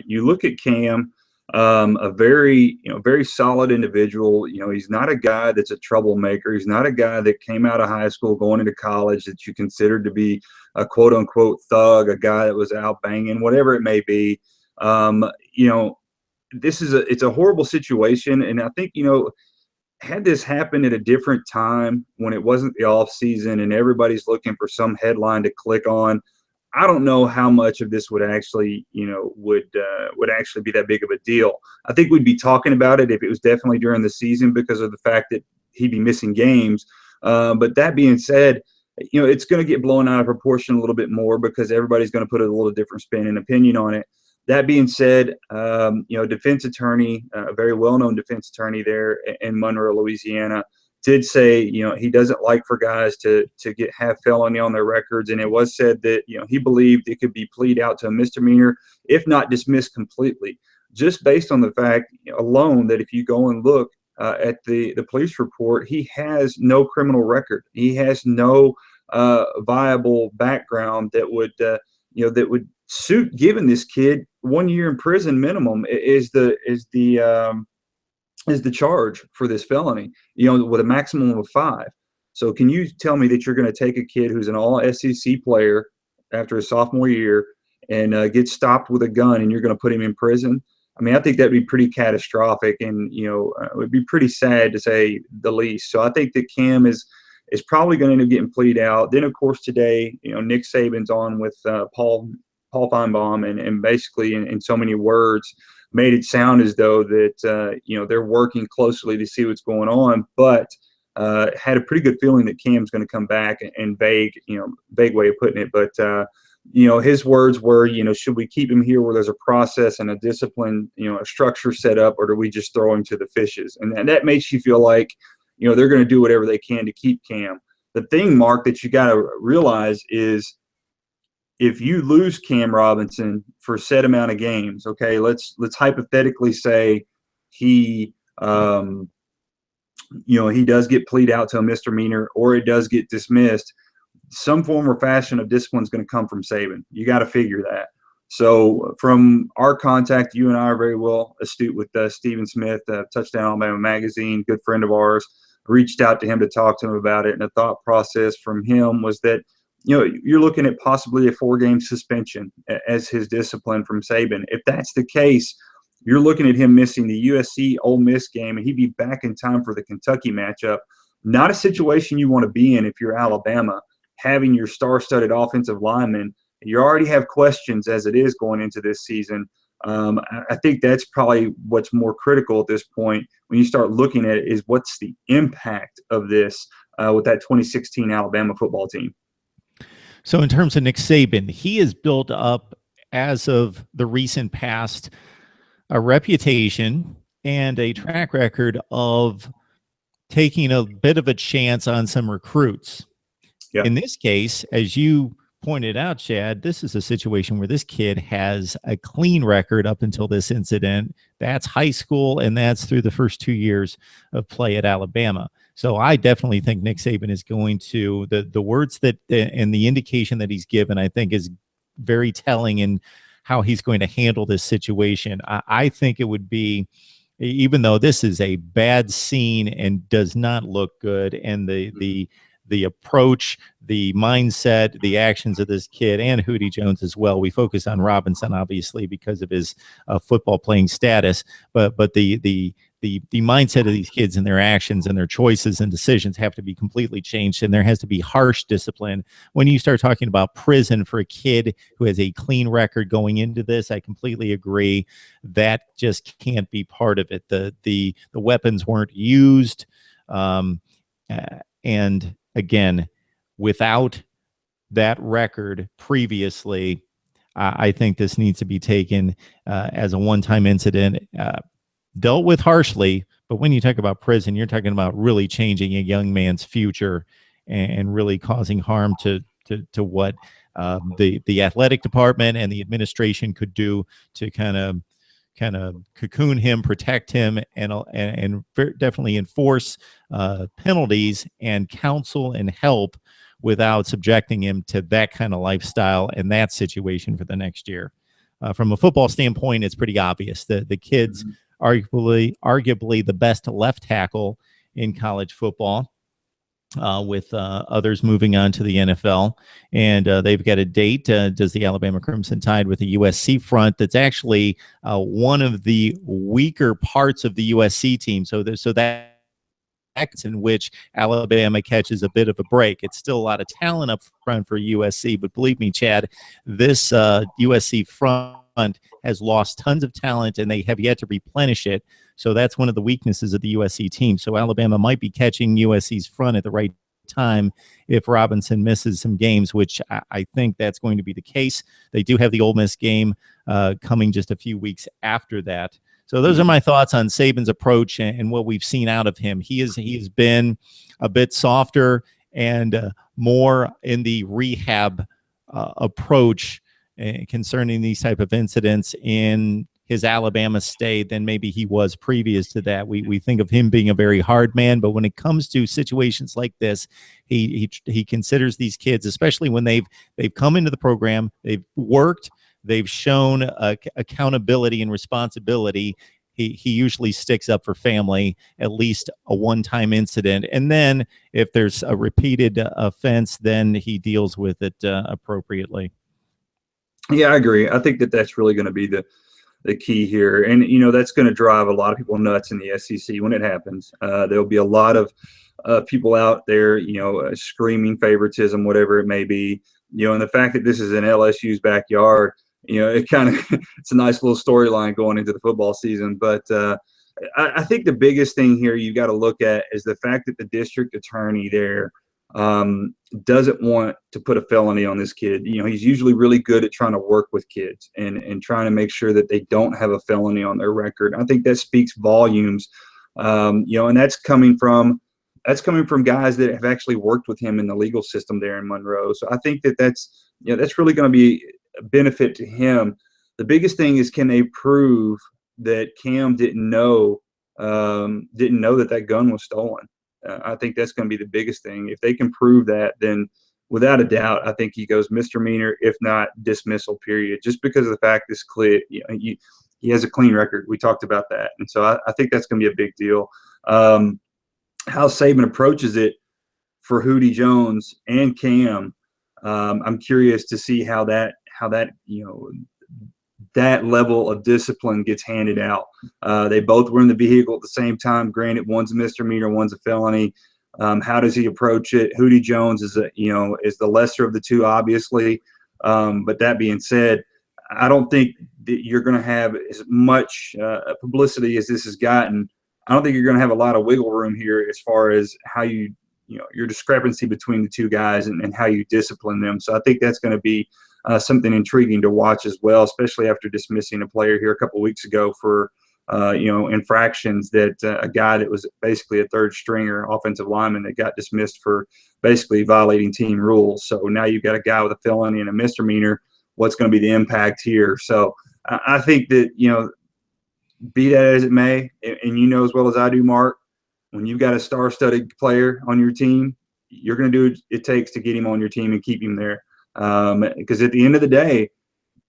You look at Cam, a very solid individual. He's not a guy that's a troublemaker. He's not a guy that came out of high school going into college that you considered to be a quote unquote thug, a guy that was out banging, whatever it may be. It's a horrible situation. And I think, had this happened at a different time when it wasn't the off season and everybody's looking for some headline to click on, I don't know how much of this would actually, would actually be that big of a deal. I think we'd be talking about it if it was definitely during the season because of the fact that he'd be missing games. But that being said, it's going to get blown out of proportion a little bit more because everybody's going to put a little different spin and opinion on it. That being said, defense attorney, a very well-known defense attorney there in Monroe, Louisiana, did say, he doesn't like for guys to have felony on their records. And it was said that, he believed it could be plead out to a misdemeanor, if not dismissed completely, just based on the fact alone that if you go and look at the police report, he has no criminal record. He has no viable background that would suit giving this kid 1 year in prison minimum is the charge for this felony, with a maximum of 5. So can you tell me that you're going to take a kid who's an all SEC player after his sophomore year and get stopped with a gun and you're going to put him in prison? I mean, I think that'd be pretty catastrophic and, it would be pretty sad to say the least. So I think that Cam is probably going to end up getting plead out. Then, of course, today, Nick Saban's on with Paul Feinbaum and basically in so many words made it sound as though that, they're working closely to see what's going on, but had a pretty good feeling that Cam's going to come back and vague way of putting it. But, his words were, should we keep him here where there's a process and a discipline, a structure set up, or do we just throw him to the fishes? And that makes you feel like, they're going to do whatever they can to keep Cam. The thing, Mark, that you got to realize is, if you lose Cam Robinson for a set amount of games, okay, let's hypothetically say he does get plead out to a misdemeanor or it does get dismissed, some form or fashion of discipline is going to come from Saban. You got to figure that. So from our contact, you and I are very well astute with Stephen Smith, Touchdown Alabama Magazine, good friend of ours, reached out to him to talk to him about it. And the thought process from him was that, you're looking at possibly a 4-game suspension as his discipline from Saban. If that's the case, you're looking at him missing the USC Ole Miss game, and he'd be back in time for the Kentucky matchup. Not a situation you want to be in if you're Alabama, having your star-studded offensive lineman. You already have questions as it is going into this season. I think that's probably what's more critical at this point when you start looking at it is what's the impact of this with that 2016 Alabama football team. So in terms of Nick Saban, he has built up, as of the recent past, a reputation and a track record of taking a bit of a chance on some recruits. Yeah. In this case, as you pointed out, Chad, this is a situation where this kid has a clean record up until this incident. That's high school, and that's through the first 2 years of play at Alabama. So I definitely think Nick Saban is going to, the words that and the indication that he's given, I think is very telling in how he's going to handle this situation. I think it would be, even though this is a bad scene and does not look good, and the approach, the mindset, the actions of this kid and Hootie Jones as well. We focus on Robinson, obviously, because of his football playing status, but the mindset of these kids and their actions and their choices and decisions have to be completely changed, and there has to be harsh discipline. When you start talking about prison for a kid who has a clean record going into this, I completely agree. That just can't be part of it. The weapons weren't used, and again, without that record previously, I think this needs to be taken as a one-time incident, dealt with harshly. But when you talk about prison, you're talking about really changing a young man's future and really causing harm to what the athletic department and the administration could do to kind of cocoon him, protect him, and definitely enforce penalties and counsel and help without subjecting him to that kind of lifestyle and that situation for the next year. from a football standpoint, it's pretty obvious. The kid's arguably the best left tackle in college football, with others moving on to the NFL. And they've got a date. Does the Alabama Crimson Tide with a USC front that's actually one of the weaker parts of the USC team. So that in which Alabama catches a bit of a break. It's still a lot of talent up front for USC, but believe me, Chad, this USC front has lost tons of talent, and they have yet to replenish it. So that's one of the weaknesses of the USC team. So Alabama might be catching USC's front at the right time if Robinson misses some games, which I think that's going to be the case. They do have the Ole Miss game coming just a few weeks after that. So those are my thoughts on Saban's approach and what we've seen out of him. He's been a bit softer and more in the rehab approach concerning these type of incidents in his Alabama stay than maybe he was previous to that. We think of him being a very hard man, but when it comes to situations like this, he considers these kids, especially when they've come into the program, they've worked, they've shown accountability and responsibility. He usually sticks up for family, at least a one-time incident. And then if there's a repeated offense, then he deals with it appropriately. Yeah, I agree. I think that's really going to be the key here. And, that's going to drive a lot of people nuts in the SEC when it happens. There'll be a lot of people out there, screaming favoritism, whatever it may be, and the fact that this is in LSU's backyard, it kind of it's a nice little storyline going into the football season. But I think the biggest thing here you got to look at is the fact that the district attorney there doesn't want to put a felony on this kid. He's usually really good at trying to work with kids and trying to make sure that they don't have a felony on their record. I think that speaks volumes, and that's coming from guys that have actually worked with him in the legal system there in Monroe. So I think that's really going to be a benefit to him. The biggest thing is, can they prove that Cam didn't know that gun was stolen? I think that's going to be the biggest thing. If they can prove that, then without a doubt, I think he goes misdemeanor, if not dismissal, period, just because of the fact this kid, he has a clean record. We talked about that. And so I think that's going to be a big deal. How Saban approaches it for Hootie Jones and Cam, I'm curious to see how that that level of discipline gets handed out. They both were in the vehicle at the same time. Granted, one's a misdemeanor, one's a felony. How does he approach it? Hootie Jones is the lesser of the two, obviously. But that being said, I don't think that you're going to have as much publicity as this has gotten. I don't think you're going to have a lot of wiggle room here as far as how your discrepancy between the two guys and how you discipline them. So I think that's going to be something intriguing to watch as well, especially after dismissing a player here a couple of weeks ago for, infractions that a guy that was basically a third stringer offensive lineman that got dismissed for basically violating team rules. So now you've got a guy with a felony and a misdemeanor. What's going to be the impact here? So I think that, be that as it may, and as well as I do, Mark, when you've got a star-studded player on your team, you're going to do what it takes to get him on your team and keep him there. Because at the end of the day,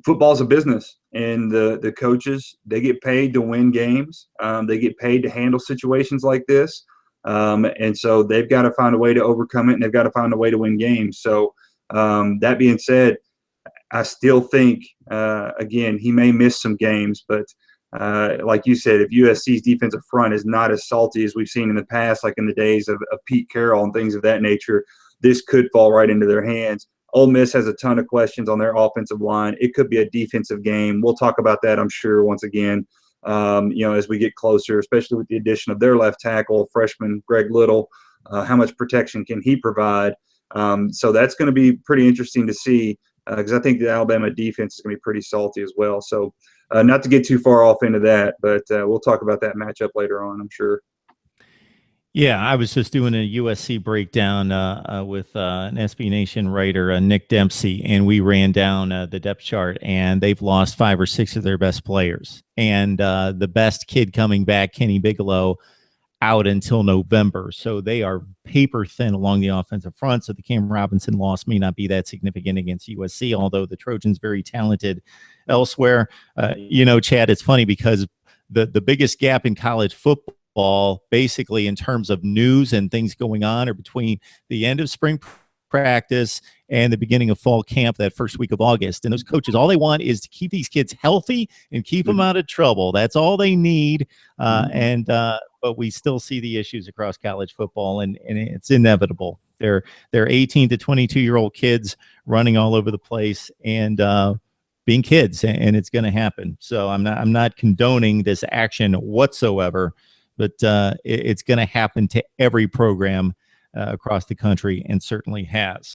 football's a business, and the coaches, they get paid to win games. They get paid to handle situations like this. And so they've got to find a way to overcome it, and they've got to find a way to win games. So that being said, I still think, again, he may miss some games, but like you said, if USC's defensive front is not as salty as we've seen in the past, like in the days of Pete Carroll and things of that nature, this could fall right into their hands. Ole Miss has a ton of questions on their offensive line. It could be a defensive game. We'll talk about that, I'm sure, once again, as we get closer, especially with the addition of their left tackle, freshman Greg Little. How much protection can he provide? So that's going to be pretty interesting to see, because I think the Alabama defense is going to be pretty salty as well. So not to get too far off into that, but we'll talk about that matchup later on, I'm sure. Yeah, I was just doing a USC breakdown with an SB Nation writer, Nick Dempsey, and we ran down the depth chart, and they've lost 5 or 6 of their best players. And the best kid coming back, Kenny Bigelow, out until November. So they are paper thin along the offensive front. So the Cam Robinson loss may not be that significant against USC, although the Trojans very talented elsewhere. Chad, it's funny because the biggest gap in college football, basically in terms of news and things going on, are between the end of spring practice and the beginning of fall camp, that first week of August. And those coaches, all they want is to keep these kids healthy and keep them out of trouble. That's all they need. But we still see the issues across college football, and it's inevitable. They're 18 to 22-year-old kids running all over the place and being kids, and it's going to happen. So I'm not condoning this action whatsoever, but it's going to happen to every program across the country, and certainly has.